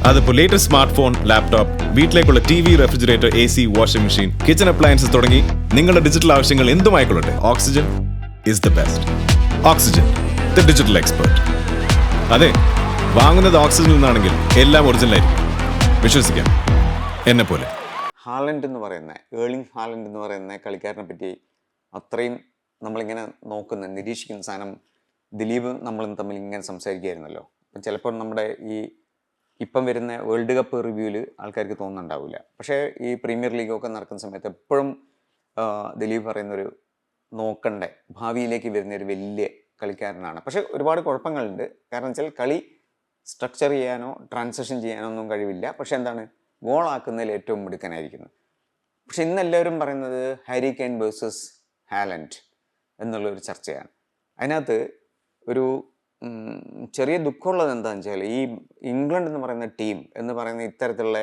അതിപ്പോൾ latest smart phone, laptop, വീട്ടിലേക്കുള്ള TV, refrigerator, AC, washing machine, kitchen appliances തുടങ്ങി നിങ്ങളുടെ ഡിജിറ്റൽ ആവശ്യങ്ങൾ എന്തുമായിക്കൊള്ളട്ടെ, Oxygen is the best. Oxygen, the digital expert. അതെ, വാങ്ങുന്നത് ഓക്സിജനിൽ നിന്നാണെങ്കിൽ എല്ലാം ഒറിജിനൽ ആയിരിക്കും. വിശ്വസിക്കാം, എന്നെ പോലെ. ഹാലൻഡ് എന്ന് പറയുന്ന ഏർലിംഗ് ഹാലൻഡ് എന്ന് പറയുന്ന കളിക്കാരനെ പറ്റി അത്രയും നമ്മളിങ്ങനെ നിരീക്ഷിക്കുന്ന സാധനം ദിലീപ് നമ്മളും തമ്മിൽ ഇങ്ങനെ സംസാരിക്കുകയായിരുന്നല്ലോ. അപ്പം ചിലപ്പോൾ നമ്മുടെ ഇപ്പം വരുന്ന വേൾഡ് കപ്പ് റിവ്യൂവിൽ ആൾക്കാർക്ക് തോന്നുന്നുണ്ടാവില്ല. പക്ഷേ ഈ പ്രീമിയർ ലീഗൊക്കെ നടക്കുന്ന സമയത്ത് എപ്പോഴും ദിലീപ് പറയുന്നൊരു നോക്കണ്ട ഭാവിയിലേക്ക് വരുന്ന ഒരു വലിയ കളിക്കാരനാണ്. പക്ഷേ ഒരുപാട് കുഴപ്പങ്ങളുണ്ട്. കാരണം വെച്ചാൽ കളി സ്ട്രക്ചർ ചെയ്യാനോ ട്രാൻസിഷൻ ചെയ്യാനോ ഒന്നും കഴിവില്ല. പക്ഷെ എന്താണ്, ഗോളാക്കുന്നതിൽ ഏറ്റവും മിടുക്കനായിരിക്കുന്നു. പക്ഷെ ഇന്ന് എല്ലാവരും പറയുന്നത് ഹാരി കെയ്ൻ വേഴ്സസ് ഹാലൻഡ് എന്നുള്ളൊരു ചർച്ചയാണ്. അതിനകത്ത് ഒരു ചെറിയ ദുഃഖമുള്ളത് എന്താണെന്ന് വെച്ചാൽ ഈ ഇംഗ്ലണ്ട് എന്ന് പറയുന്ന ടീം എന്ന് പറയുന്ന ഇത്തരത്തിലുള്ള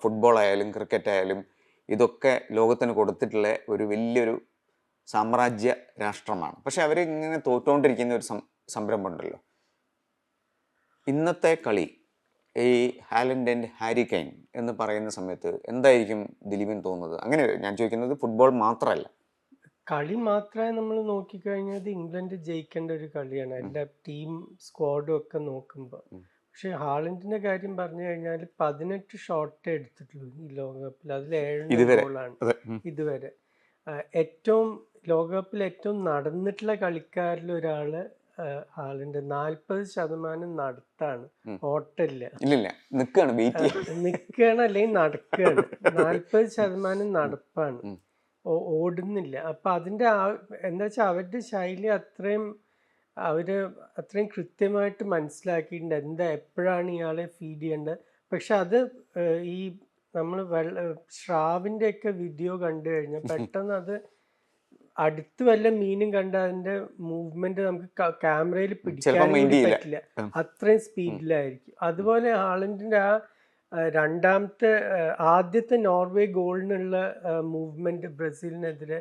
ഫുട്ബോൾ ആയാലും ക്രിക്കറ്റ് ആയാലും ഇതൊക്കെ ലോകത്തിന് കൊടുത്തിട്ടുള്ള ഒരു വലിയൊരു സാമ്രാജ്യ രാഷ്ട്രമാണ്. പക്ഷെ അവരിങ്ങനെ തോറ്റുകൊണ്ടിരിക്കുന്ന ഒരു സംരംഭമുണ്ടല്ലോ. ഇന്നത്തെ കളി ഈ ഹാലൻഡ് ആൻഡ് ഹാരി കെയ്ൻ എന്ന് പറയുന്ന സമയത്ത് എന്തായിരിക്കും ദിലീപിന് തോന്നുന്നത്? അങ്ങനെ ഞാൻ ചോദിക്കുന്നത് ഫുട്ബോൾ മാത്രമല്ല, കളി മാത്രമേ നമ്മൾ നോക്കിക്കഴിഞ്ഞാൽ ഇംഗ്ലണ്ട് ജയിക്കേണ്ട ഒരു കളിയാണ് എല്ലാ ടീം സ്ക്വാഡും ഒക്കെ നോക്കുമ്പോൾ. പക്ഷെ ഹാലൻഡിന്റെ കാര്യം പറഞ്ഞു കഴിഞ്ഞാൽ 18 ഷോട്ടേ എടുത്തിട്ടുള്ളൂ ഈ ലോകകപ്പിൽ. അതിൽ 7 ഗോളാണ് ഇതുവരെ. ഏറ്റവും ലോകകപ്പിൽ ഏറ്റവും നടന്നിട്ടുള്ള കളിക്കാരിൽ ഒരാള് ഹാലൻഡ്. 40% നടത്താണ്, ഓട്ടില്ല, നിൽക്കുകയാണ് അല്ലെങ്കിൽ നടക്കുകയാണ്. 40% നടപ്പാണ്, ഓടുന്നില്ല. അപ്പൊ അതിന്റെ എന്താ വെച്ചാൽ അവരുടെ ശൈലി അത്രയും കൃത്യമായിട്ട് മനസ്സിലാക്കിയിട്ടുണ്ട് എന്താ എപ്പോഴാണ് ഇയാളെ ഫീഡ് ചെയ്യേണ്ടത്. പക്ഷെ അത് ഈ നമ്മൾ ശ്രാവിന്റെ ഒക്കെ വീഡിയോ കണ്ടു കഴിഞ്ഞാൽ പെട്ടെന്ന് അത് അടുത്ത് വല്ല മീനും കണ്ട അതിന്റെ മൂവ്മെന്റ് നമുക്ക് ക്യാമറയിൽ പിടിക്കാൻ പറ്റില്ല, അത്രയും സ്പീഡിലായിരിക്കും. അതുപോലെ ഹാലൻഡിന്റെ ആദ്യത്തെ നോർവേ ഗോളിനുള്ള മൂവ്മെന്റ് ബ്രസീലിനെതിരെ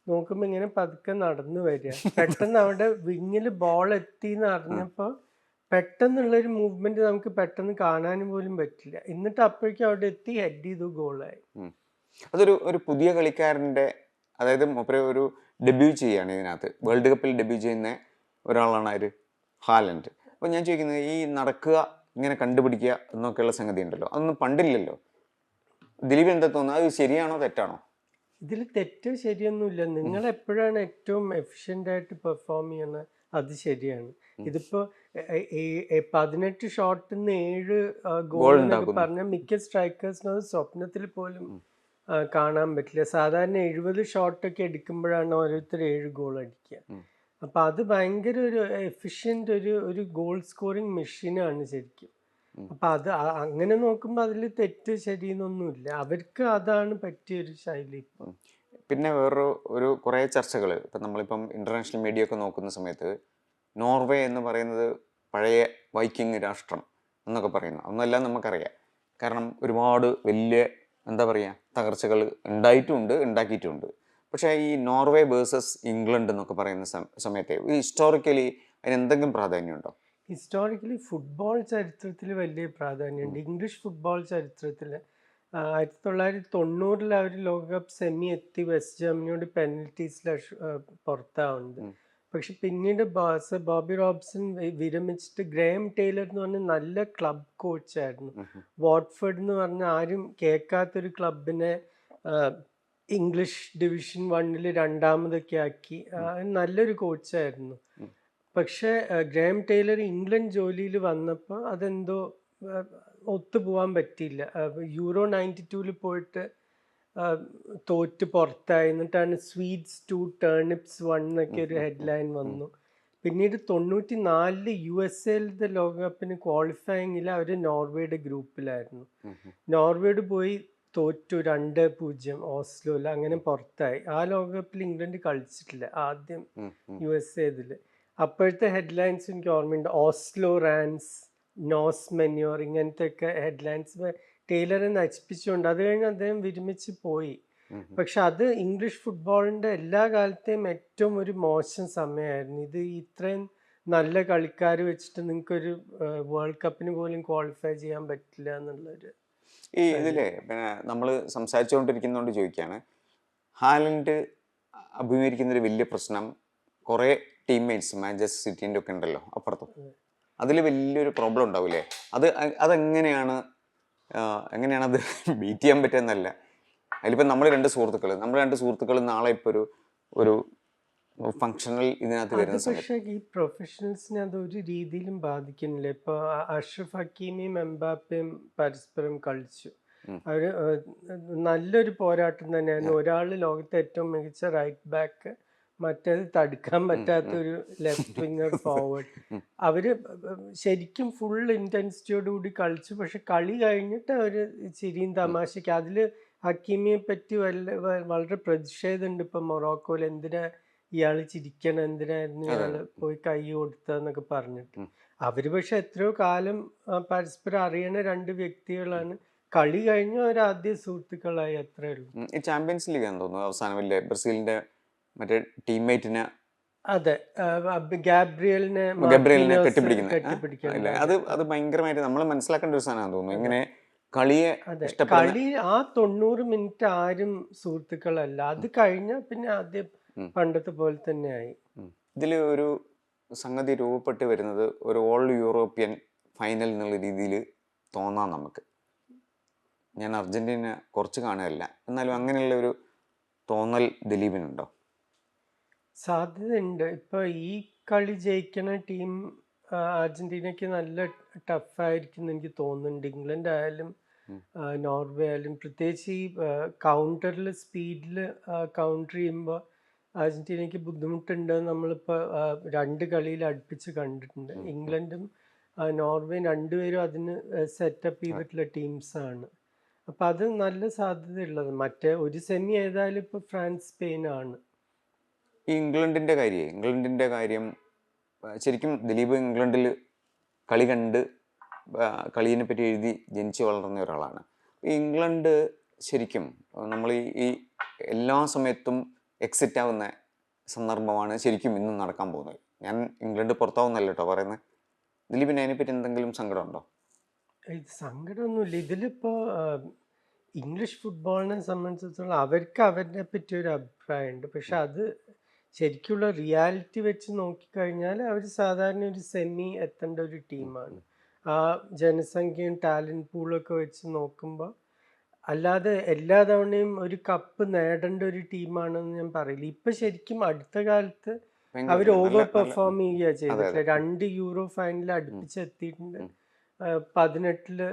നോക്കുമ്പോൾ ഇങ്ങനെ പതുക്കെ നടന്നു വരിക. പെട്ടെന്ന് അവിടെ വിങ്ങിൽ ബോൾ എത്തി എന്ന് അറിഞ്ഞപ്പോൾ പെട്ടെന്നുള്ളൊരു മൂവ്മെന്റ് നമുക്ക് പെട്ടെന്ന് കാണാനും പോലും പറ്റില്ല. എന്നിട്ട് അപ്പോഴേക്കും അവിടെ എത്തി ഹെഡ് ചെയ്തു, ഗോളായി. അതൊരു പുതിയ കളിക്കാരന്റെ, അതായത് ഒരു ഡെബ്യൂ ചെയ്യാണ് ഇതിനകത്ത്. വേൾഡ് കപ്പിൽ ഡെബ്യൂ ചെയ്യുന്ന ഒരാളാണ് ആര്, ഹാലൻഡ്. അപ്പോൾ ഞാൻ ചോദിക്കുന്നത്, ഈ നടക്കുക ഇങ്ങനെ കണ്ടുപിടിക്കുക എന്നൊക്കെയുള്ള സംഗതി ഉണ്ടല്ലോ, അതൊന്നും പണ്ടില്ലല്ലോ. ദിലീപ് എന്താ തോന്നുന്നത്, അത് ശരിയാണോ തെറ്റാണോ? ഇതിൽ തെറ്റോ ശരിയൊന്നുമില്ല. നിങ്ങൾ എപ്പോഴാണ് ഏറ്റവും എഫിഷ്യൻ്റ് ആയിട്ട് പെർഫോം ചെയ്യുന്നത് അത് ശരിയാണ്. ഇതിപ്പോ 18 ഷോട്ടിൽ നിന്ന് 7 ഗോൾ എന്നൊക്കെ പറഞ്ഞാൽ മിക്ക സ്ട്രൈക്കേഴ്സിനും അത് സ്വപ്നത്തിൽ പോലും കാണാൻ പറ്റില്ല. സാധാരണ 70 ഷോട്ടൊക്കെ എടുക്കുമ്പോഴാണ് ഓരോരുത്തർ 7 ഗോൾ അടിക്കുക. അപ്പൊ അത് ഭയങ്കര ഒരു എഫിഷ്യന്റ് ഒരു ഗോൾ സ്കോറിങ് മെഷീനാണ് ശരിക്കും. അപ്പൊ അത് അങ്ങനെ നോക്കുമ്പോൾ അതിൽ തെറ്റ് ശരിയെന്നൊന്നുമില്ല. അവർക്ക് അതാണ് പറ്റിയൊരു ശൈലി. പിന്നെ വേറൊരു കുറേ ചർച്ചകൾ ഇപ്പം നമ്മളിപ്പം ഇന്റർനാഷണൽ മീഡിയ ഒക്കെ നോക്കുന്ന സമയത്ത് നോർവേ എന്ന് പറയുന്നത് പഴയ വൈക്കിംഗ് രാഷ്ട്രം എന്നൊക്കെ പറയുന്നു. ഒന്നെല്ലാം നമുക്കറിയാം. കാരണം ഒരുപാട് വലിയ എന്താ പറയുക തകർച്ചകൾ ഉണ്ടാക്കിയിട്ടുമുണ്ട്. പക്ഷേ ഈ നോർവേ വേഴ്സസ് ഇംഗ്ലണ്ട് എന്നൊക്കെ പറയുന്ന സമയത്ത് ഈ ഹിസ്റ്റോറിക്കലി അതിന് എന്തെങ്കിലും പ്രാധാന്യമുണ്ടോ? ഹിസ്റ്റോറിക്കലി ഫുട്ബോൾ ചരിത്രത്തിൽ വലിയ പ്രാധാന്യമുണ്ട്. ഇംഗ്ലീഷ് ഫുട്ബോൾ ചരിത്രത്തിൽ 1990 അവർ ലോകകപ്പ് സെമി എത്തി വെസ്റ്റ് ജർമ്മനിയോട് പെനൽറ്റീസിൽ പുറത്താവുന്നത്. പക്ഷെ പിന്നീട് ബോബി റോബ്സൺ വിരമിച്ചിട്ട് ഗ്രേം ടൈലർ എന്ന് പറഞ്ഞ നല്ല ക്ലബ് കോച്ചായിരുന്നു. വാട്ട്ഫോർഡ് എന്ന് പറഞ്ഞ ആരും കേൾക്കാത്തൊരു ക്ലബിനെ ഇംഗ്ലീഷ് ഡിവിഷൻ 1 രണ്ടാമതൊക്കെ ആക്കി. നല്ലൊരു കോച്ചായിരുന്നു. പക്ഷെ ഗ്രേം ടൈലർ ഇംഗ്ലണ്ട് ജോലിയിൽ വന്നപ്പോൾ അതെന്തോ ഒത്തുപോകാൻ പറ്റിയില്ല. യൂറോ 92 പോയിട്ട് തോറ്റ് പുറത്തായി. എന്നിട്ടാണ് സ്വീറ്റ്സ് 2 ടേണിപ്സ് 1 എന്നൊക്കെ ഒരു ഹെഡ്ലൈൻ വന്നു. പിന്നീട് 94 USA ലോകകപ്പിന് ക്വാളിഫയിങ്ങിൽ അവർ നോർവേയുടെ ഗ്രൂപ്പിലായിരുന്നു. നോർവേയോട് പോയി തോറ്റു 2-0 ഓസ്ലോയിൽ, അങ്ങനെ പുറത്തായി. ആ ലോകകപ്പിൽ ഇംഗ്ലണ്ട് കളിച്ചിട്ടില്ല ആദ്യം USA. അപ്പോഴത്തെ ഹെഡ്ലൈൻസ് എനിക്ക് ഓർമ്മയുണ്ട്, ഓസ്ലോ റാൻസ്, നോസ് മെന്യൂർ, ഇങ്ങനത്തെ ഒക്കെ ഹെഡ്ലൈൻസ് ടൈലറെ നശിപ്പിച്ചുകൊണ്ട്. അത് കഴിഞ്ഞ് അദ്ദേഹം വിരമിച്ച് പോയി. പക്ഷെ അത് ഇംഗ്ലീഷ് ഫുട്ബോളിന്റെ എല്ലാ കാലത്തെയും ഏറ്റവും ഒരു മോശം സമയമായിരുന്നു. ഇത് ഇത്രയും നല്ല കളിക്കാർ വെച്ചിട്ട് നിങ്ങൾക്കൊരു വേൾഡ് കപ്പിന് പോലും ക്വാളിഫൈ ചെയ്യാൻ പറ്റില്ല എന്നുള്ളൊരു ഇതിലെ പിന്നെ നമ്മൾ സംസാരിച്ചുകൊണ്ടിരിക്കുന്നതുകൊണ്ട് ചോദിക്കുകയാണ്, ഹാലൻഡ് അഭിമുഖീകരിക്കുന്ന ഒരു വലിയ പ്രശ്നം കുറേ ടീംമേറ്റ്സ് മാഞ്ചസ്റ്റർ സിറ്റീൻ്റെ ഒക്കെ ഉണ്ടല്ലോ അപ്പുറത്തും, അതിൽ വലിയൊരു പ്രോബ്ലം ഉണ്ടാവില്ലേ? അതെങ്ങനെയാണ് അത് ബീറ്റ് ചെയ്യാൻ പറ്റുന്നല്ല. അതിലിപ്പോൾ നമ്മൾ രണ്ട് സുഹൃത്തുക്കൾ നാളെ ഇപ്പോൾ ഒരു ഫങ്ഷണൽ ഇതിനകത്ത് വരുന്ന സമയത്ത് പക്ഷേ ഈ പ്രൊഫഷണൽസിനെ അത് ഒരു രീതിയിലും ബാധിക്കുന്നില്ല. ഇപ്പോൾ അഷ്റഫ് ഹക്കീമിയും എംബാപ്പയും പരസ്പരം കളിച്ചു. അവര് നല്ലൊരു പോരാട്ടം തന്നെയായിരുന്നു. ഒരാൾ ലോകത്തെ ഏറ്റവും മികച്ച റൈറ്റ് ബാക്ക്, മറ്റേത് തടുക്കാൻ പറ്റാത്തൊരു ലെഫ്റ്റ് വിങ്ങർ ഫോർവേഡ്. അവര് ശരിക്കും ഫുൾ ഇൻറ്റൻസിറ്റിയോടുകൂടി കളിച്ചു. പക്ഷെ കളി കഴിഞ്ഞിട്ട് അവര് ചിരിയും തമാശയ്ക്ക് അതിൽ ഹക്കീമിയെ പറ്റി വളരെ പ്രതിഷേധമുണ്ട്. ഇപ്പം മൊറോക്കോയിൽ എന്തിനാ ഇയാൾ ചിരിക്കണം, എന്തിനായിരുന്നു ഇയാൾ പോയി കൈ കൊടുത്തതെന്നൊക്കെ പറഞ്ഞിട്ട്. അവര് പക്ഷെ എത്രയോ കാലം പരസ്പരം അറിയണ രണ്ട് വ്യക്തികളാണ്. കളി കഴിഞ്ഞ അവരാദ്യ സുഹൃത്തുക്കളായി, അത്രേ ഉള്ളൂ. ഈ ചാമ്പ്യൻസ് ലീഗ് ആണെന്ന് തോന്നുന്നു അവസാനം വലിയ ബ്രസീലിന്റെ മറ്റേ ടീംമേറ്റിനെ, അതെ, ഗാബ്രിയലിനെ കെട്ടിപ്പിടിക്കുന്നത് അത് ഭയങ്കരമായിട്ട് നമ്മൾ മനസ്സിലാക്കേണ്ട ഒരു സാധനമാണെന്ന് തോന്നുന്നു. ഇങ്ങനെ കളിയെ കളി ആ 90 മിനിറ്റ് ആരും സുഹൃത്തുക്കളല്ല. അത് കഴിഞ്ഞാൽ പിന്നെ ആദ്യം പണ്ടത്തെ പോലെ തന്നെ ആയി. ഇതിൽ ഒരു സംഗതി രൂപപ്പെട്ട് വരുന്നത് ഒരു ഓൾ യൂറോപ്യൻ ഫൈനൽ എന്നുള്ള രീതിയിൽ തോന്നാം നമുക്ക്. ഞാൻ അർജന്റീന കുറച്ച് കാണുകയല്ല, എന്നാലും അങ്ങനെയുള്ള ഒരു തോന്നൽ ദിലീപിനുണ്ടോ? സാധ്യതയുണ്ട്. ഇപ്പൊ ഈ കളി ജയിക്കുന്ന ടീം അർജന്റീനയ്ക്ക് നല്ല ടഫായിരിക്കും എനിക്ക് തോന്നുന്നുണ്ട്. ഇംഗ്ലണ്ട് ആയാലും നോർവേ ആയാലും, പ്രത്യേകിച്ച് ഈ കൗണ്ടറിൽ സ്പീഡിൽ കൗണ്ടർ ചെയ്യുമ്പോൾ അർജന്റീനയ്ക്ക് ബുദ്ധിമുട്ടുണ്ട്. നമ്മളിപ്പോൾ 2 കളിയിൽ അടുപ്പിച്ച് കണ്ടിട്ടുണ്ട്. ഇംഗ്ലണ്ടും നോർവേയും രണ്ടുപേരും അതിന് സെറ്റപ്പ് ചെയ്തിട്ടുള്ള ടീംസാണ്. അപ്പം അത് നല്ല സാധ്യതയുള്ളത്. മറ്റേ ഒരു സെമി ഏതായാലും ഇപ്പോൾ ഫ്രാൻസ് സ്പെയിനാണ്. ഈ ഇംഗ്ലണ്ടിൻ്റെ കാര്യം ശരിക്കും ദിലീപ് ഇംഗ്ലണ്ടിൽ കളി കണ്ട് കളീനെ പറ്റി എഴുതി ജനിച്ച് വളർന്ന ഒരാളാണ്. ഇംഗ്ലണ്ട് ശരിക്കും നമ്മൾ ഈ എല്ലാ സമയത്തും എക്സിറ്റ് ആവുന്ന സന്ദർഭമാണ് ശരിക്കും ഇന്നും നടക്കാൻ പോകുന്നത്. ഞാൻ ഇംഗ്ലണ്ട് പുറത്താവുന്നല്ല കേട്ടോ പറയുന്നത്. ദിലീപിന് അതിനെപ്പറ്റി എന്തെങ്കിലും സങ്കടമുണ്ടോ? ഇത് സങ്കടമൊന്നുമില്ല. ഇതിലിപ്പോൾ ഇംഗ്ലീഷ് ഫുട്ബോളിനെ സംബന്ധിച്ചിടത്തോളം അവർക്ക് അവരെ പറ്റി ഒരു അഭിപ്രായമുണ്ട്. പക്ഷെ അത് ശരിക്കുള്ള റിയാലിറ്റി വെച്ച് നോക്കിക്കഴിഞ്ഞാൽ അവർ സാധാരണ ഒരു സെമി എത്തേണ്ട ഒരു ടീമാണ്. ആ ജനസംഖ്യയും ടാലൻറ്റ് പൂളൊക്കെ വെച്ച് നോക്കുമ്പോൾ. അല്ലാതെ എല്ലാ തവണയും ഒരു കപ്പ് നേടേണ്ട ഒരു ടീമാണെന്ന് ഞാൻ പറയില്ല. ഇപ്പം ശരിക്കും അടുത്ത കാലത്ത് അവർ ഓവർ പെർഫോം ചെയ്യുക ചെയ്തിട്ടില്ല. 2 യൂറോ ഫൈനൽ അടുപ്പിച്ചെത്തിയിട്ടുണ്ട്. 18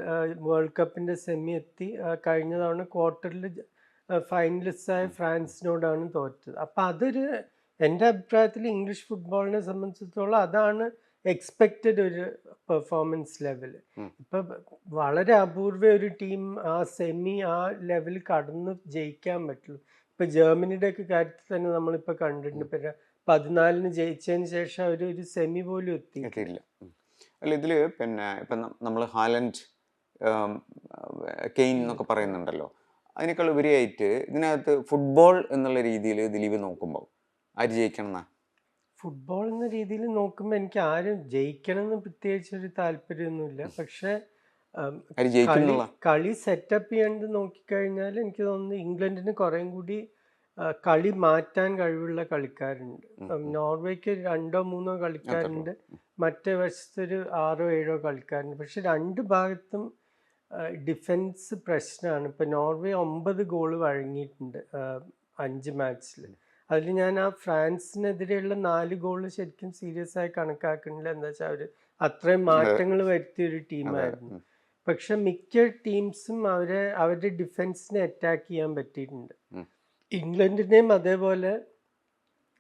വേൾഡ് കപ്പിൻ്റെ സെമി എത്തി. കഴിഞ്ഞ തവണ ക്വാർട്ടറിൽ ഫൈനലിസ്റ്റായ ഫ്രാൻസിനോടാണ് തോറ്റത്. അപ്പം അതൊരു എൻ്റെ അഭിപ്രായത്തിൽ ഇംഗ്ലീഷ് ഫുട്ബോളിനെ സംബന്ധിച്ചിടത്തോളം അതാണ് എക്സ്പെക്റ്റഡ് ഒരു പെർഫോമൻസ് ലെവൽ. ഇപ്പം വളരെ അപൂർവ ഒരു ടീം ആ സെമി ആ ലെവൽ കടന്ന് ജയിക്കാൻ പറ്റുള്ളൂ. ഇപ്പം ജർമ്മനിയുടെ ഒക്കെ കാര്യത്തിൽ തന്നെ നമ്മളിപ്പോൾ കണ്ടിട്ടുണ്ട്. പിന്നെ 14 ജയിച്ചതിന് ശേഷം അവർ ഒരു സെമി പോലും എത്തിയിട്ടില്ല. അല്ല, ഇതിൽ പിന്നെ ഇപ്പം നമ്മൾ ഹാലൻഡ്, കെയ്ൻ എന്നൊക്കെ പറയുന്നുണ്ടല്ലോ. അതിനേക്കാൾ ഉപരിയായിട്ട് ഇതിനകത്ത് ഫുട്ബോൾ എന്നുള്ള രീതിയിൽ ദിലീപ് നോക്കുമ്പോൾ ആര് ജയിക്കണം എന്നാ? ഫുട്ബോൾ എന്ന രീതിയിൽ നോക്കുമ്പോൾ എനിക്ക് ആരും ജയിക്കണം എന്ന് പ്രത്യേകിച്ച് ഒരു താല്പര്യമൊന്നുമില്ല. പക്ഷെ കളി സെറ്റപ്പ് ചെയ്യേണ്ടത് നോക്കിക്കഴിഞ്ഞാൽ എനിക്ക് തോന്നുന്നു ഇംഗ്ലണ്ടിന് കുറേം കൂടി കളി മാറ്റാൻ കഴിവുള്ള കളിക്കാരുണ്ട്. നോർവേക്ക് 2-3 കളിക്കാരുണ്ട്, മറ്റേ വശത്തൊരു 6-7 കളിക്കാരുണ്ട്. പക്ഷെ 2 ഭാഗത്തും ഡിഫൻസ് പ്രശ്നമാണ്. ഇപ്പം നോർവേ 9 ഗോള് വഴങ്ങിയിട്ടുണ്ട് 5 മാച്ചിൽ. അതിൽ ഞാൻ ആ ഫ്രാൻസിനെതിരെയുള്ള 4 ഗോള് ശരിക്കും സീരിയസ് ആയി കണക്കാക്കുന്നില്ല. എന്താ വെച്ചാൽ അവർ അത്രയും മാറ്റങ്ങൾ വരുത്തിയൊരു ടീമായിരുന്നു. പക്ഷെ മിക്ക ടീംസും അവരുടെ ഡിഫൻസിനെ അറ്റാക്ക് ചെയ്യാൻ പറ്റിയിട്ടുണ്ട്. ഇംഗ്ലണ്ടിനെയും അതേപോലെ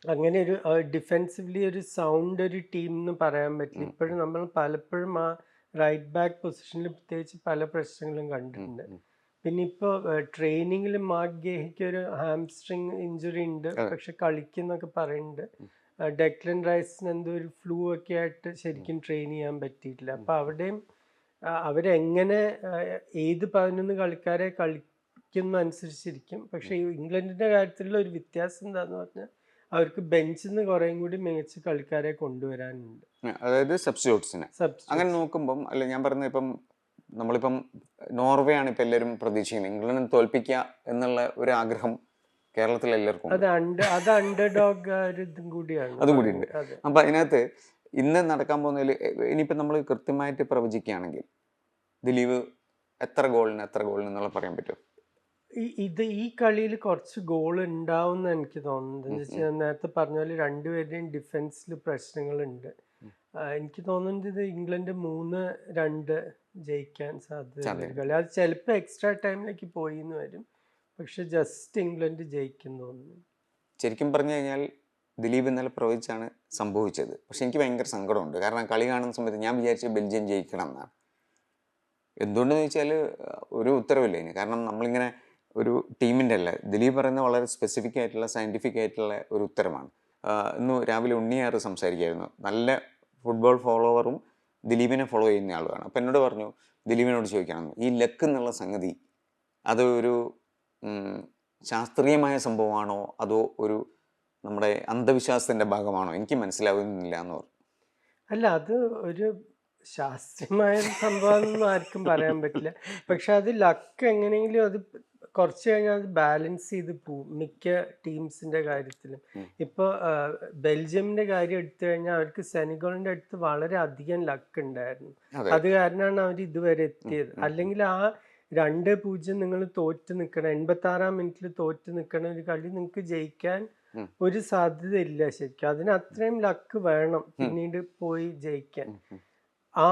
അങ്ങനെ ഒരു ഡിഫെൻസീവ്ലി ഒരു സൗണ്ട് ഒരു ടീം എന്ന് പറയാൻ പറ്റില്ല. ഇപ്പോഴും നമ്മൾ പലപ്പോഴും ആ റൈറ്റ് ബാക്ക് പൊസിഷനിൽ പ്രത്യേകിച്ച് പല പ്രശ്നങ്ങളും കണ്ടിട്ടുണ്ട്. പിന്നെ ഇപ്പോൾ ട്രെയിനിങ്ങിൽ മാർക്ക് ഗേഹിക്ക് ഒരു ഹാംസ്ട്രിങ് ഇഞ്ചുറി ഉണ്ട്, പക്ഷെ കളിക്കുന്നൊക്കെ പറയുന്നുണ്ട്. ഡെക്ലൻ റൈസിന് എന്തോ ഒരു ഫ്ലൂ ഒക്കെ ആയിട്ട് ശരിക്കും ട്രെയിൻ ചെയ്യാൻ പറ്റിയിട്ടില്ല. അപ്പോൾ അവിടെയും അവരെങ്ങനെ ഏത് 11 കളിക്കാരെ കളിക്കുന്ന അനുസരിച്ചിരിക്കും. പക്ഷേ ഇംഗ്ലണ്ടിൻ്റെ കാര്യത്തിലുള്ള ഒരു വ്യത്യാസം എന്താണെന്ന് പറഞ്ഞാൽ അവർക്ക് ബെഞ്ചിൽ നിന്ന് കുറേയും കൂടി മികച്ച കളിക്കാരെ കൊണ്ടുവരാനുണ്ട്. അതായത് സബ്സ്റ്റിറ്റ്യൂട്ട്സിന്. അങ്ങനെ നോക്കുമ്പം അല്ല ഞാൻ പറഞ്ഞത്, ഇപ്പം നമ്മളിപ്പം നോർവേ ആണ് ഇപ്പം എല്ലാവരും പ്രതീക്ഷിക്കുന്നത്, ഇംഗ്ലണ്ടിനെ തോൽപ്പിക്കുക എന്നുള്ള ഒരു ആഗ്രഹം കേരളത്തിൽ എല്ലാവർക്കും അത് അണ്ടർഡോഗ് ഇതും കൂടിയാണ്. അതും കൂടിയുണ്ട്. അപ്പം അതിനകത്ത് ഇന്ന് നടക്കാൻ പോകുന്നതിൽ ഇനിയിപ്പം നമ്മൾ കൃത്യമായിട്ട് പ്രവചിക്കുകയാണെങ്കിൽ ദിലീപ് എത്ര ഗോളിന് എന്നുള്ള പറയാൻ പറ്റും? ഈ കളിയിൽ കുറച്ച് ഗോൾ ഉണ്ടാവും എന്ന് എനിക്ക് തോന്നുന്നത്. എന്ന് വെച്ചാൽ നേരത്തെ പറഞ്ഞ പോലെ രണ്ടുപേരുടെയും ഡിഫൻസിൽ പ്രശ്നങ്ങളുണ്ട്. എനിക്ക് തോന്നുന്നത് ഇത് ഇംഗ്ലണ്ട് 3-2 ജയിക്കാൻ സാധ്യതയുള്ള കളി. അത് ചിലപ്പോൾ എക്സ്ട്രാ ടൈമിലേക്ക് പോയി എന്ന് വരും, പക്ഷെ ജസ്റ്റ് ഇംഗ്ലണ്ട് ജയിക്കും തോന്നുന്നു. ശരിക്കും പറഞ്ഞു കഴിഞ്ഞാൽ ദിലീപ് ഇന്നലെ പ്രവചിച്ചാണ് സംഭവിച്ചത്. പക്ഷെ എനിക്ക് ഭയങ്കര സങ്കടമുണ്ട്. കാരണം കളി കാണുന്ന സമയത്ത് ഞാൻ വിചാരിച്ചത് ബെൽജിയം ജയിക്കണം എന്നാണ്. എന്തുകൊണ്ടെന്ന് ചോദിച്ചാൽ ഒരു ഉത്തരവില്ല ഇതിന്. കാരണം നമ്മളിങ്ങനെ ഒരു ടീമിൻ്റെ അല്ല, ദിലീപ് പറയുന്ന വളരെ സ്പെസിഫിക് ആയിട്ടുള്ള സയൻറ്റിഫിക് ആയിട്ടുള്ള ഒരു ഉത്തരമാണ്. ഇന്ന് രാവിലെ ഉണ്ണിയാറ് സംസാരിക്കുകയായിരുന്നു. നല്ല ഫുട്ബോൾ ഫോളോവറും ദിലീപിനെ ഫോളോ ചെയ്യുന്ന ആളുമാണ്. അപ്പം എന്നോട് പറഞ്ഞു ദിലീപിനോട് ചോദിക്കണം, ഈ ലക്ക് എന്നുള്ള സംഗതി അത് ഒരു ശാസ്ത്രീയമായ സംഭവമാണോ അതോ ഒരു നമ്മുടെ അന്ധവിശ്വാസത്തിൻ്റെ ഭാഗമാണോ, എനിക്ക് മനസ്സിലാവുന്നില്ല എന്ന് പറഞ്ഞു. അല്ല, അത് ഒരു ശാസ്ത്രീയമായ സംഭവം ആർക്കും പറയാൻ പറ്റില്ല. പക്ഷെ അത് ലക്ക് എങ്ങനെയെങ്കിലും അത് കുറച്ച് കഴിഞ്ഞാൽ അത് ബാലൻസ് ചെയ്ത് പോവും മിക്ക ടീംസിന്റെ കാര്യത്തിലും. ഇപ്പോൾ ബെൽജിയമിന്റെ കാര്യം എടുത്തു കഴിഞ്ഞാൽ അവർക്ക് സെനഗലിന്റെ അടുത്ത് വളരെ അധികം ലക്ക് ഉണ്ടായിരുന്നു. അത് കാരണമാണ് അവർ ഇതുവരെ എത്തിയത്. അല്ലെങ്കിൽ ആ 2-0 നിങ്ങൾ തോറ്റ് നിൽക്കണം, 86-ാം മിനിറ്റിൽ തോറ്റ് നിൽക്കണ ഒരു കളി നിങ്ങൾക്ക് ജയിക്കാൻ ഒരു സാധ്യത ഇല്ല ശരിക്കും. അതിന് അത്രയും ലക്ക് വേണം പിന്നീട് പോയി ജയിക്കാൻ. ആ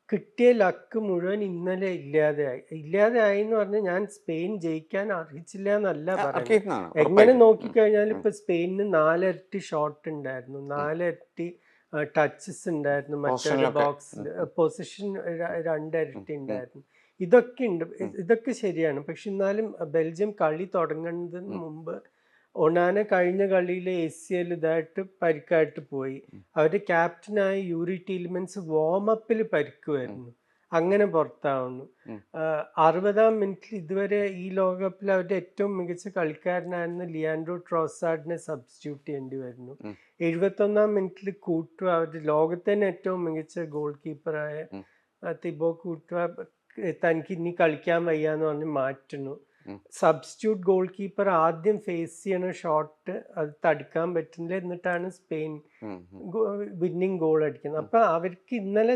കിട്ടിയ ലക്ക് മുഴുവൻ ഇന്നലെ ഇല്ലാതെയായി എന്ന് പറഞ്ഞാൽ ഞാൻ സ്പെയിൻ ജയിക്കാൻ അർഹിച്ചില്ല എന്നല്ല പറയുന്നത്. എങ്ങനെ നോക്കിക്കഴിഞ്ഞാൽ ഇപ്പൊ സ്പെയിനിന് 4 ഇരട്ടി ഷോട്ട് ഉണ്ടായിരുന്നു, 4 ഇരട്ടി ടച്ചസ് ഉണ്ടായിരുന്നു, മറ്റേ ബോക്സിൽ പൊസിഷൻ 2 ഇരട്ടി ഉണ്ടായിരുന്നു. ഇതൊക്കെ ഉണ്ട്, ഇതൊക്കെ ശരിയാണ്. പക്ഷെ എന്നാലും ബെൽജിയം കളി തുടങ്ങുന്നതിന് മുമ്പ് ഒണാന കഴിഞ്ഞ കളിയിൽ ACL ഇതായിട്ട് പരിക്കായിട്ട് പോയി. അവരുടെ ക്യാപ്റ്റനായ യൂറി ടീൽമെൻസ് വാമപ്പിൽ പരിക്കുമായിരുന്നു, അങ്ങനെ പുറത്താവുന്നു. 60-ാം മിനിറ്റിൽ ഇതുവരെ ഈ ലോകകപ്പിൽ അവരുടെ ഏറ്റവും മികച്ച കളിക്കാരനായിരുന്ന ലിയാൻഡ്രോ ട്രോസാർഡിനെ സബ്സ്റ്റിറ്റ്യൂട്ട് ചെയ്യേണ്ടി വരുന്നു. 71-ാം മിനിറ്റിൽ കൂട്ടുവ, അവരുടെ ലോകത്തിന് ഏറ്റവും മികച്ച ഗോൾ കീപ്പറായ തിബോ കൂട്ടുവ തനിക്ക് ഇനി കളിക്കാൻ വയ്യാന്ന് പറഞ്ഞ് മാറ്റുന്നു. സബ്സ്റ്റിറ്റ്യൂട്ട് ഗോൾ കീപ്പർ ആദ്യം ഫേസ് ചെയ്യണ ഷോട്ട് അത് തടുക്കാൻ പറ്റുന്നില്ല, എന്നിട്ടാണ് സ്പെയിൻ വിന്നിങ് ഗോൾ അടിക്കുന്നത്. അപ്പൊ അവർക്ക് ഇന്നലെ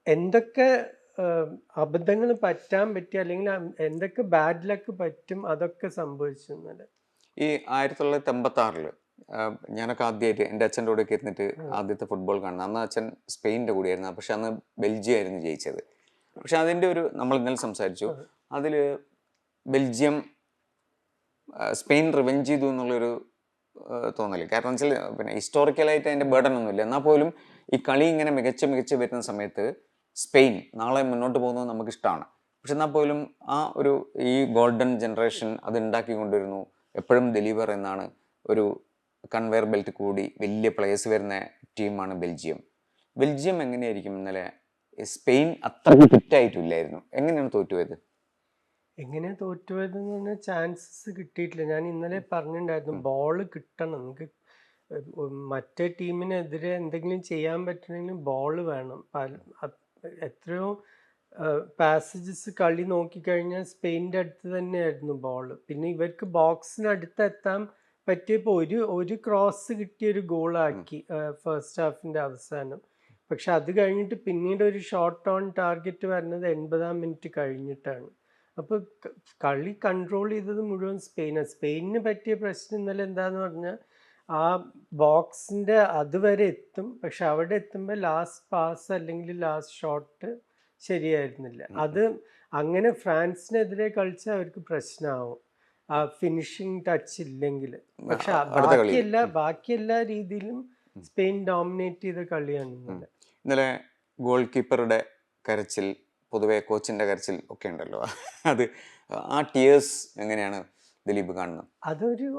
എന്തൊക്കെ അബദ്ധങ്ങൾ പറ്റാൻ പറ്റി, അല്ലെങ്കിൽ എന്തൊക്കെ ബാഡ് ലക്ക് പറ്റും, അതൊക്കെ സംഭവിച്ചു ഇന്നലെ. ഈ 1986 ഞാനൊക്കെ ആദ്യമായിട്ട് എൻ്റെ അച്ഛൻ്റെ കൂടെയൊക്കെ ഇരുന്നിട്ട് ആദ്യത്തെ ഫുട്ബോൾ കാണുന്നത്. അന്ന് അച്ഛൻ സ്പെയിനിൻ്റെ കൂടെയായിരുന്നു, പക്ഷെ അന്ന് ബെൽജിയം ആയിരുന്നു ജയിച്ചത്. പക്ഷെ അതിൻ്റെ ഒരു നമ്മൾ ഇന്നലെ സംസാരിച്ചു, അതിൽ ബെൽജിയം സ്പെയിൻ റിവെഞ്ച് ചെയ്തു എന്നുള്ളൊരു തോന്നല്. കാരണം വെച്ചാൽ പിന്നെ ഹിസ്റ്റോറിക്കലായിട്ട് അതിൻ്റെ ബേർഡൻ ഒന്നുമില്ല. എന്നാൽ പോലും ഈ കളി ഇങ്ങനെ മികച്ച് വരുന്ന സമയത്ത് സ്പെയിൻ നാളെ മുന്നോട്ട് പോകുന്നത് നമുക്കിഷ്ടമാണ്. പക്ഷെ എന്നാൽ പോലും ആ ഒരു ഈ ഗോൾഡൻ ജനറേഷൻ അത് ഉണ്ടാക്കി കൊണ്ടുവരുന്നു. എപ്പോഴും ദിലീപ് പറയുന്നതാണ്, ഒരു കൺവെയർ ബെൽറ്റ് കൂടി വലിയ പ്ലേയേഴ്സ് വരുന്ന ടീമാണ് ബെൽജിയം. ബെൽജിയം എങ്ങനെയായിരിക്കും ഇന്നലെ? സ്പെയിൻ അത്രയ്ക്ക് ഫിറ്റായിട്ടില്ലായിരുന്നു. എങ്ങനെയാണ് തോറ്റുപോയത്? എങ്ങനെയാണ് തോറ്റുപോയതെന്ന് പറഞ്ഞാൽ ചാൻസസ് കിട്ടിയിട്ടില്ല. ഞാൻ ഇന്നലെ പറഞ്ഞിട്ടുണ്ടായിരുന്നു, ബോള് കിട്ടണം നമുക്ക്. മറ്റേ ടീമിനെതിരെ എന്തെങ്കിലും ചെയ്യാൻ പറ്റണമെങ്കിൽ ബോള് വേണം. എത്രയോ പാസേജസ് കളി നോക്കിക്കഴിഞ്ഞാൽ സ്പെയിൻ്റെ അടുത്ത് തന്നെയായിരുന്നു ബോള്. പിന്നെ ഇവർക്ക് ബോക്സിനടുത്ത് എത്താൻ പറ്റിയപ്പോൾ ഒരു ക്രോസ് കിട്ടിയൊരു ഗോളാക്കി ഫസ്റ്റ് ഹാഫിൻ്റെ അവസാനം. പക്ഷെ അത് കഴിഞ്ഞിട്ട് പിന്നീട് ഒരു ഷോട്ട് ഓൺ ടാർഗറ്റ് വരുന്നത് 80-ാം മിനിറ്റ് കഴിഞ്ഞിട്ടാണ്. അപ്പോൾ കളി കൺട്രോൾ ചെയ്തത് മുഴുവൻ സ്പെയിനാണ്. സ്പെയിനിന് പറ്റിയ പ്രശ്നം ഇന്നലെ എന്താന്ന് പറഞ്ഞാൽ ആ ബോക്സിൻ്റെ അതുവരെ എത്തും, പക്ഷെ അവിടെ എത്തുമ്പോൾ ലാസ്റ്റ് പാസ് അല്ലെങ്കിൽ ലാസ്റ്റ് ഷോട്ട് ശരിയായിരുന്നില്ല. അത് അങ്ങനെ ഫ്രാൻസിനെതിരെ കളിച്ചാൽ അവർക്ക് പ്രശ്നമാവും, ആ ഫിനിഷിങ് ടച്ച് ഇല്ലെങ്കിൽ. പക്ഷെ ബാക്കി എല്ലാ രീതിയിലും സ്പെയിൻ ഡോമിനേറ്റ് ചെയ്ത കളിയാണ് ഇന്നലെ. ഗോൾ കീപ്പറുടെ കരച്ചിൽ, പൊതുവെ കോച്ചിൻ്റെ കരച്ചിൽ ഒക്കെ ഉണ്ടല്ലോ, അത് ആ ടിയേഴ്സ് എങ്ങനെയാണ് ദിലീപ് കാണുന്നത്?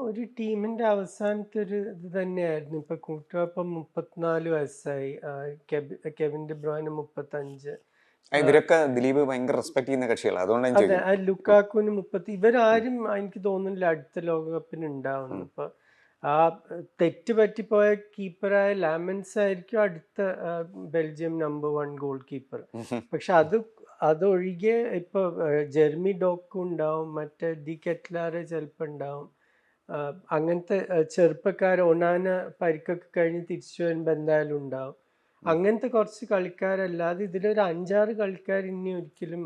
ഒരു ടീമിൻ്റെ അവസാനത്തെ ഒരു ഇത് തന്നെയായിരുന്നു. ഇപ്പം കൂട്ടുകാപ്പം 34 വയസ്സായി, കെവിൻ ഡി ബ്രൂയ്ന 35. ഇവരൊക്കെ ദിലീപ് ഭയങ്കര റെസ്പെക്ട് ചെയ്യുന്ന കക്ഷികളാണ്. അതുകൊണ്ടാണ് ലുക്കാക്കുവിന് 30. ഇവരാരും എനിക്ക് തോന്നുന്നില്ല അടുത്ത ലോകകപ്പിന് ഉണ്ടാവുന്നു. ഇപ്പൊ ആ തെറ്റ് പറ്റിപ്പോയ കീപ്പറായ ലാമൻസ് ആയിരിക്കും അടുത്ത ബെൽജിയം നമ്പർ 1 ഗോൾ കീപ്പർ. പക്ഷെ അതൊഴികെ ഇപ്പൊ ജെർമി ഡോക്കും ഉണ്ടാവും, മറ്റേ ഡി കെറ്റ്ലാറ് ചിലപ്പോൾ ഉണ്ടാവും. അങ്ങനത്തെ ചെറുപ്പക്കാർ ഒനാന പരിക്കൊക്കെ കഴിഞ്ഞ് തിരിച്ചു വരുമ്പോൾ എന്തായാലും ഉണ്ടാവും. അങ്ങനത്തെ കുറച്ച് കളിക്കാരല്ലാതെ ഇതിലൊരു 5-6 കളിക്കാർ ഇനി ഒരിക്കലും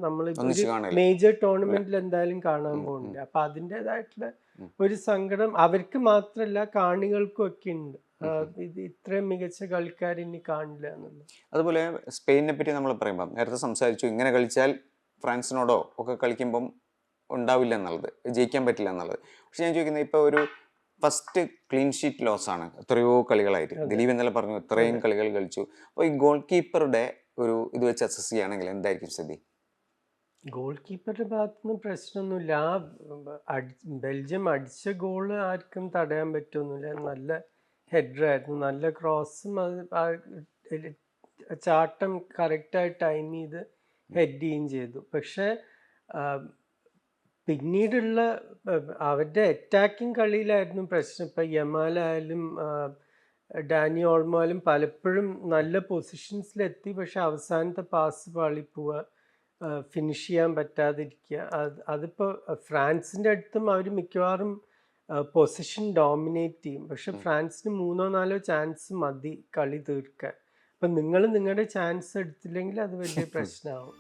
നമ്മൾ മേജർ ടൂർണമെന്റിൽ എന്തായാലും കാണാൻ പോകുന്നില്ല. അപ്പൊ അതിൻ്റെതായിട്ടുള്ള ഒരു സങ്കടം അവർക്ക് മാത്രമല്ല കാണികൾക്കും ഒക്കെ ഉണ്ട്. ഇത് ഇത്രയും മികച്ച കളിക്കാർ ഇനി കാണില്ല എന്നുള്ളത്. അതുപോലെ സ്പെയിനിനെ പറ്റി നമ്മൾ പറയുമ്പോൾ നേരത്തെ സംസാരിച്ചു, ഇങ്ങനെ കളിച്ചാൽ ഫ്രാൻസിനോടോ ഒക്കെ കളിക്കുമ്പം ഉണ്ടാവില്ല എന്നുള്ളത്, ജയിക്കാൻ പറ്റില്ല എന്നുള്ളത്. പക്ഷെ ഞാൻ ചോദിക്കുന്നത്, ഇപ്പോൾ ഒരു ഫസ്റ്റ് ക്ലീൻ ഷീറ്റ് ലോസ് ആണ് എത്രയോ കളികളായിട്ട്. ദിലീപ് ഇന്നലെ പറഞ്ഞു ഇത്രയും കളികൾ കളിച്ചു. അപ്പോൾ ഈ ഗോൾ കീപ്പറുടെ ഒരു ഇത് വെച്ച് അസസ് ചെയ്യുകയാണെങ്കിൽ എന്തായിരിക്കും സ്ഥിതി? ഗോൾ കീപ്പറുടെ ഭാഗത്തുനിന്ന് പ്രശ്നമൊന്നുമില്ല. ബെൽജിയം അടിച്ച ഗോള് ആർക്കും തടയാൻ പറ്റുമൊന്നുമില്ല. നല്ല ഹെഡറായിരുന്നു, നല്ല ക്രോസും, ചാട്ടം കറക്റ്റായി ടൈം ചെയ്ത് ഹെഡ് ചെയ്യുകയും ചെയ്തു. പക്ഷെ പിന്നീടുള്ള അവരുടെ അറ്റാക്കിംഗ് കളിയിലായിരുന്നു പ്രശ്നം. ഇപ്പം യമാലായാലും ഡാനി ഓൾമോ ആയാലും പലപ്പോഴും നല്ല പൊസിഷൻസിലെത്തി, പക്ഷെ അവസാനത്തെ പാസ് പാളിപ്പോവുക, ഫിനിഷ് ചെയ്യാൻ പറ്റാതിരിക്കുക. അതിപ്പോൾ ഫ്രാൻസിൻ്റെ അടുത്തും അവർ മിക്കവാറും പൊസിഷൻ ഡോമിനേറ്റ് ചെയ്യും. പക്ഷെ ഫ്രാൻസിന് 3-4 ചാൻസ് മതി കളി തീർക്കാൻ. അപ്പം നിങ്ങൾ നിങ്ങളുടെ ചാൻസ് എടുത്തില്ലെങ്കിൽ അത് വലിയ പ്രശ്നമാവും.